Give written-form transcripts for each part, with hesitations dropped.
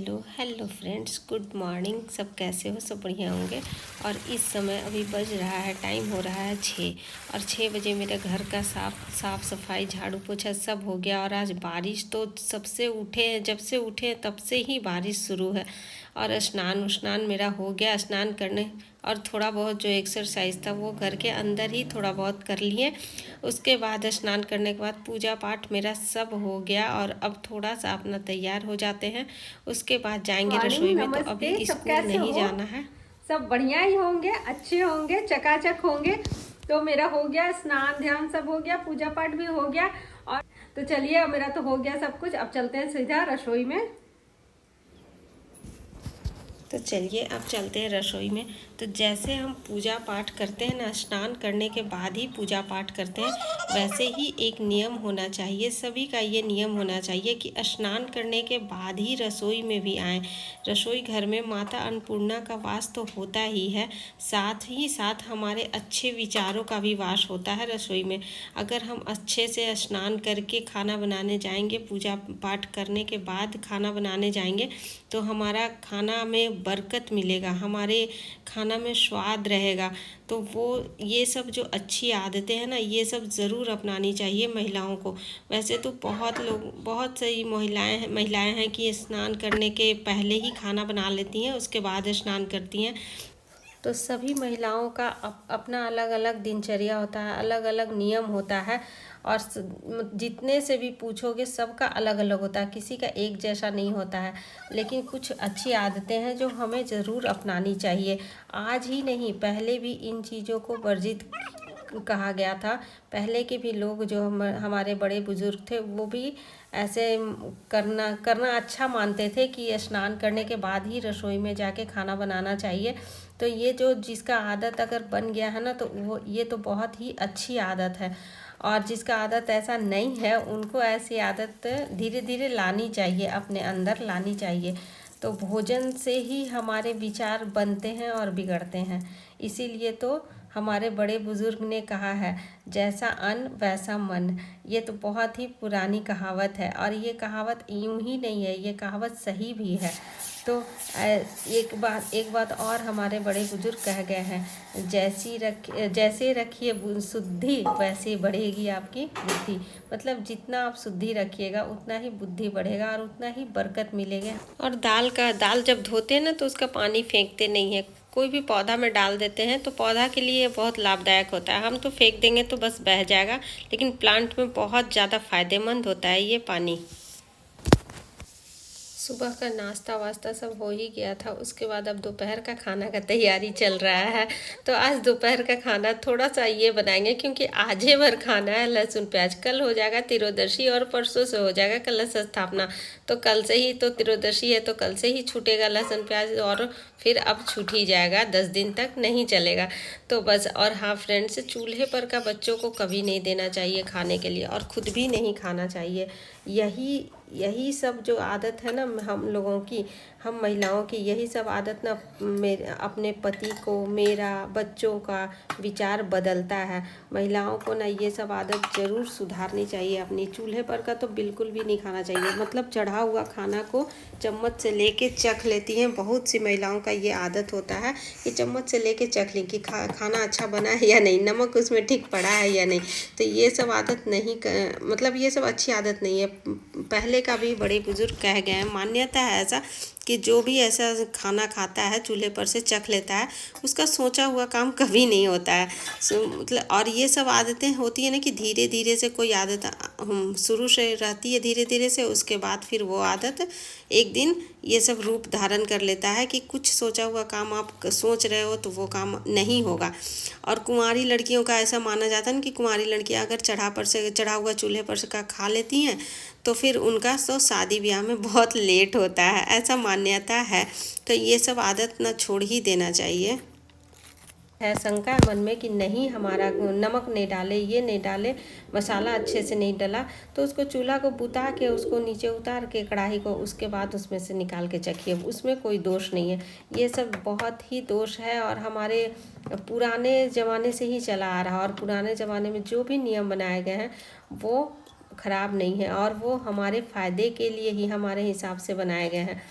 Hello hello friends, good morning. सब कैसे हो? सब बढ़िया होंगे। और इस समय अभी बज रहा है, टाइम हो रहा है 6 और 6 बजे मेरे घर का साफ़ सफाई झाड़ू पोछा सब हो गया। और आज बारिश तो सबसे उठे हैं, जब से उठे हैं तब से ही बारिश शुरू है। और स्नान मेरा हो गया। स्नान करने और थोड़ा बहुत जो एक्सरसाइज था वो घर के अंदर ही थोड़ा बहुत कर लिए। उसके बाद स्नान करने के बाद पूजा पाठ मेरा सब हो गया। और अब थोड़ा सा अपना तैयार हो जाते हैं, उसके बाद जाएंगे रसोई मॉर्निंग। में। तो नमस्ते। अभी सब स्कूल कैसे नहीं हो? जाना है। सब बढ़िया ही होंगे, अच्छे होंगे, चकाचक होंगे। तो मेरा हो गया स्नान ध्यान सब हो गया, पूजा पाठ भी हो गया। और तो चलिए, मेरा तो हो गया सब कुछ। अब चलते हैं सीधा रसोई में। तो चलिए अब चलते हैं रसोई में। तो जैसे हम पूजा पाठ करते हैं ना, स्नान करने के बाद ही पूजा पाठ करते हैं, वैसे ही एक नियम होना चाहिए। सभी का ये नियम होना चाहिए कि स्नान करने के बाद ही रसोई में भी आएँ। रसोई घर में माता अन्नपूर्णा का वास तो होता ही है, साथ ही साथ हमारे अच्छे विचारों का भी वास होता है रसोई में। अगर हम अच्छे से स्नान करके खाना बनाने जाएंगे, पूजा पाठ करने के बाद खाना बनाने जाएंगे, तो हमारा खाना में बरकत मिलेगा, हमारे खाना में स्वाद रहेगा। तो वो ये सब जो अच्छी आदतें हैं ना, ये सब ज़रूर अपनानी चाहिए महिलाओं को। वैसे तो बहुत सारी महिलाएं हैं कि स्नान करने के पहले ही खाना बना लेती हैं, उसके बाद स्नान करती हैं। तो सभी महिलाओं का अपना अलग अलग दिनचर्या होता है, अलग अलग नियम होता है। और जितने से भी पूछोगे सबका अलग अलग होता है, किसी का एक जैसा नहीं होता है। लेकिन कुछ अच्छी आदतें हैं जो हमें ज़रूर अपनानी चाहिए। आज ही नहीं, पहले भी इन चीज़ों को वर्जित कहा गया था। पहले के भी लोग जो हमारे बड़े बुजुर्ग थे, वो भी ऐसे करना अच्छा मानते थे कि स्नान करने के बाद ही रसोई में जाके खाना बनाना चाहिए। तो ये जो जिसका आदत अगर बन गया है ना, तो वो ये तो बहुत ही अच्छी आदत है। और जिसका आदत ऐसा नहीं है, उनको ऐसी आदत धीरे धीरे लानी चाहिए, अपने अंदर लानी चाहिए। तो भोजन से ही हमारे विचार बनते हैं और बिगड़ते हैं। इसीलिए तो हमारे बड़े बुजुर्ग ने कहा है, जैसा अन्न वैसा मन। ये तो बहुत ही पुरानी कहावत है, और ये कहावत यूं ही नहीं है, ये कहावत सही भी है। तो एक बात और हमारे बड़े बुजुर्ग कह गए हैं, जैसे रखिए शुद्धि, वैसे बढ़ेगी आपकी बुद्धि। मतलब जितना आप शुद्धि रखिएगा उतना ही बुद्धि बढ़ेगा और उतना ही बरकत मिलेगा। और दाल जब धोते हैं ना, तो उसका पानी फेंकते नहीं है। कोई भी पौधा में डाल देते हैं तो पौधा के लिए बहुत लाभदायक होता है। हम तो फेंक देंगे तो बस बह जाएगा, लेकिन प्लांट में बहुत ज़्यादा फायदेमंद होता है ये पानी। सुबह का नाश्ता वास्ता सब हो ही गया था। उसके बाद अब दोपहर का खाना का तैयारी चल रहा है। तो आज दोपहर का खाना थोड़ा सा ये बनाएंगे, क्योंकि आज ही भर खाना है लहसुन प्याज। कल हो जाएगा तिरोदशी और परसों से हो जाएगा कलश स्थापना। तो कल से ही तो तिरोदशी है, तो कल से ही छूटेगा लहसुन प्याज, और फिर अब छूट ही जाएगा, 10 दिन तक नहीं चलेगा। तो बस। और हाँ फ्रेंड्स, चूल्हे पर का बच्चों को कभी नहीं देना चाहिए खाने के लिए, और खुद भी नहीं खाना चाहिए। यही सब जो आदत है ना हम लोगों की, हम महिलाओं की, यही सब आदत ना मेरे अपने पति को, मेरा, बच्चों का विचार बदलता है। महिलाओं को ना ये सब आदत ज़रूर सुधारनी चाहिए अपनी। चूल्हे पर का तो बिल्कुल भी नहीं खाना चाहिए। मतलब चढ़ा हुआ खाना को चम्मच से लेके चख लेती हैं। बहुत सी महिलाओं का ये आदत होता है कि चम्मच से लेके चख लें कि खाना अच्छा बना है या नहीं, नमक उसमें ठीक पड़ा है या नहीं। तो ये सब आदत नहीं मतलब ये सब अच्छी आदत नहीं है। पहले का भी बड़े बुजुर्ग कह गए हैं, मान्यता है ऐसा कि जो भी ऐसा खाना खाता है चूल्हे पर से चख लेता है, उसका सोचा हुआ काम कभी नहीं होता है। मतलब और ये सब आदतें होती है ना कि धीरे धीरे से कोई आदत शुरू से रहती है, धीरे धीरे से, उसके बाद फिर वो आदत एक दिन ये सब रूप धारण कर लेता है कि कुछ सोचा हुआ काम आप सोच रहे हो तो वो काम नहीं होगा। और कुंवारी लड़कियों का ऐसा माना जाता है ना कि कुंवारी लड़कियां अगर चढ़ा हुआ चूल्हे पर से का खा लेती हैं, तो फिर उनका तो शादी ब्याह में बहुत लेट होता है, ऐसा मान्यता है। तो ये सब आदत ना छोड़ ही देना चाहिए। है शंका मन में कि नहीं, हमारा नमक नहीं डाले, ये नहीं डाले, मसाला अच्छे से नहीं डला, तो उसको चूल्हा को बुता के उसको नीचे उतार के कढ़ाई को, उसके बाद उसमें से निकाल के चखिए, उसमें कोई दोष नहीं है। ये सब बहुत ही दोष है, और हमारे पुराने ज़माने से ही चला आ रहा है। और पुराने ज़माने में जो भी नियम बनाए गए हैं वो ख़राब नहीं है, और वो हमारे फ़ायदे के लिए ही हमारे हिसाब से बनाए गए हैं।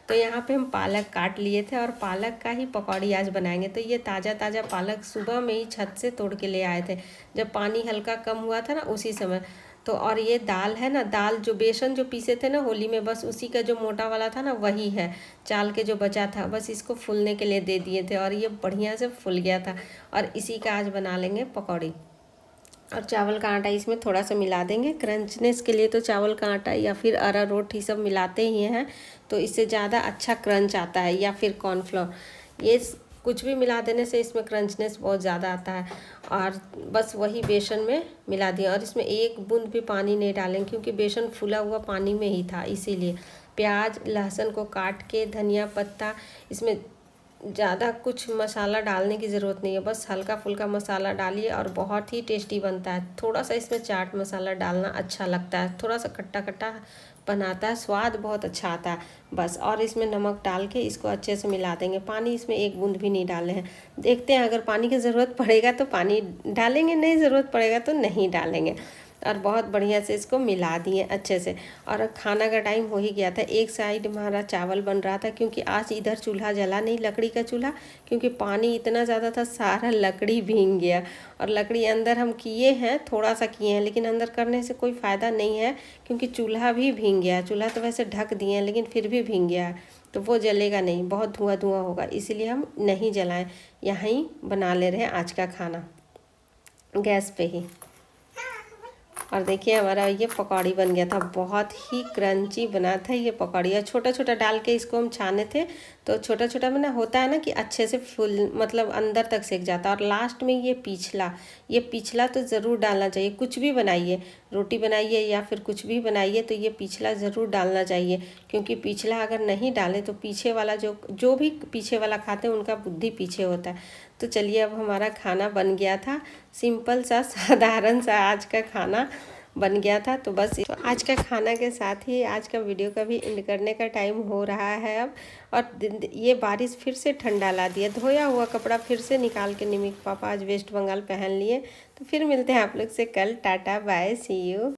तो यहाँ पे हम पालक काट लिए थे और पालक का ही पकौड़ी आज बनाएंगे। तो ये ताज़ा ताज़ा पालक सुबह में ही छत से तोड़ के ले आए थे, जब पानी हल्का कम हुआ था ना उसी समय। तो और ये दाल है ना, दाल जो बेसन जो पीसे थे ना होली में, बस उसी का जो मोटा वाला था ना वही है, चाल के जो बचा था, बस इसको फूलने के लिए दे दिए थे और ये बढ़िया से फूल गया था। और इसी का आज बना लेंगे पकौड़ी। और चावल का आटा इसमें थोड़ा सा मिला देंगे क्रंचनेस के लिए। तो चावल का आटा या फिर अरारोट ही सब मिलाते ही हैं, तो इससे ज़्यादा अच्छा क्रंच आता है, या फिर कॉर्नफ्लोर, ये कुछ भी मिला देने से इसमें क्रंचनेस बहुत ज़्यादा आता है। और बस वही बेसन में मिला दिया और इसमें एक बूंद भी पानी नहीं डालेंगे क्योंकि बेसन फूला हुआ पानी में ही था, इसीलिए। प्याज लहसुन को काट के, धनिया पत्ता, इसमें ज़्यादा कुछ मसाला डालने की ज़रूरत नहीं है, बस हल्का फुल्का मसाला डालिए और बहुत ही टेस्टी बनता है। थोड़ा सा इसमें चाट मसाला डालना अच्छा लगता है, थोड़ा सा खट्टा खट्टा बनाता है, स्वाद बहुत अच्छा आता है बस। और इसमें नमक डाल के इसको अच्छे से मिला देंगे। पानी इसमें एक बूंद भी नहीं डाले हैं। देखते हैं, अगर पानी की ज़रूरत पड़ेगा तो पानी डालेंगे, नहीं ज़रूरत पड़ेगा तो नहीं डालेंगे। और बहुत बढ़िया से इसको मिला दिए अच्छे से। और खाना का टाइम हो ही गया था। एक साइड हमारा चावल बन रहा था क्योंकि आज इधर चूल्हा जला नहीं, लकड़ी का चूल्हा, क्योंकि पानी इतना ज़्यादा था, सारा लकड़ी भीग गया। और लकड़ी अंदर हम किए हैं, थोड़ा सा किए हैं, लेकिन अंदर करने से कोई फ़ायदा नहीं है क्योंकि चूल्हा भी भीग गया। चूल्हा तो वैसे ढक दिए हैं लेकिन फिर भी भीग गया है, तो वो जलेगा नहीं, बहुत धुआं धुआं होगा, इसीलिए हम नहीं जलाएं। यहाँ ही बना ले रहे हैं आज का खाना गैस पे ही। और देखिए हमारा ये पकौड़ी बन गया था, बहुत ही क्रंची बना था ये पकौड़ी। और छोटा छोटा डाल के इसको हम छाने थे, तो छोटा छोटा में ना होता है ना कि अच्छे से फुल मतलब अंदर तक सेक जाता है। और लास्ट में ये पिछला तो ज़रूर डालना चाहिए। कुछ भी बनाइए, रोटी बनाइए या फिर कुछ भी बनाइए, तो ये पिछला ज़रूर डालना चाहिए, क्योंकि पिछला अगर नहीं डालें तो पीछे वाला जो भी पीछे वाला खाते हैं उनका बुद्धि पीछे होता है। तो चलिए, अब हमारा खाना बन गया था, सिंपल सा साधारण सा आज का खाना बन गया था। तो बस तो आज का खाना के साथ ही आज का वीडियो का भी एंड करने का टाइम हो रहा है अब। और ये बारिश फिर से ठंडा ला दिया, धोया हुआ कपड़ा फिर से निकाल के निमिक पापा आज वेस्ट बंगाल पहन लिए। तो फिर मिलते हैं आप लोग से कल। Tata bye, see you.